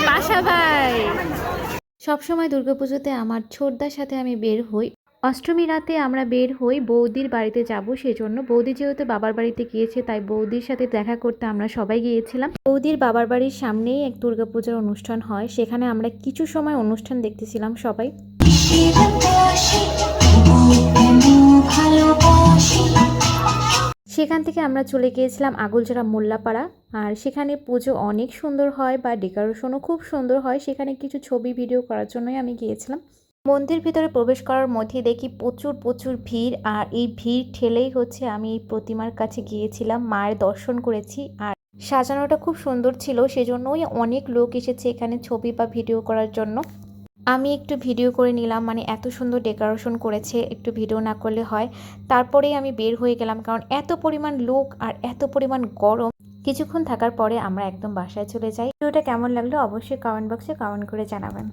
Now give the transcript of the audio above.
পাশা ভাই সবসময় দুর্গাপুজোতে আমার ছোটদার সাথে আমি বের হই। অষ্টমী রাতে আমরা বের হই বৌদির বাড়িতে যাব, সেজন্য বৌদি যেহেতু বাবার বাড়িতে গিয়েছে তাই বৌদির সাথে দেখা করতে আমরা সবাই গিয়েছিলাম। বৌদির বাবার বাড়ির সামনেই এক দুর্গাপূজার অনুষ্ঠান হয়, সেখানে আমরা কিছু সময় অনুষ্ঠান দেখতেছিলাম সবাই। সেখান থেকে আমরা চলে গিয়েছিলাম আগলচড়া মোল্লাপাড়া, আর সেখানে পুজো অনেক সুন্দর হয় বা ডেকোরেশনও খুব সুন্দর হয়। সেখানে কিছু ছবি ভিডিও করার জন্যই আমি গিয়েছিলাম। মন্দির ভিতরে প্রবেশ করার মধ্যে দেখি প্রচুর প্রচুর ভিড়, আর এই ভিড় ঠেলেই আমি এই প্রতিমার কাছে গিয়েছিলাম, মায়ের দর্শন করেছি। আর সাজানোটা খুব সুন্দর ছিল, সেজন্যই অনেক লোক এসেছে এখানে ছবি বা ভিডিও করার জন্য। আমি একটু ভিডিও করে নিলাম, মানে এত সুন্দর ডেকোরেশন করেছে, একটু ভিডিও না করলে হয়। তারপরেই আমি বের হয়ে গেলাম, কারণ এত পরিমাণ লোক আর এত পরিমাণ গরম। কিছুক্ষণ থাকার পরে আমরা একদম বাসায় চলে যাই। ভিডিওটা কেমন লাগলো অবশ্যই কমেন্ট বক্সে কমেন্ট করে জানাবেন।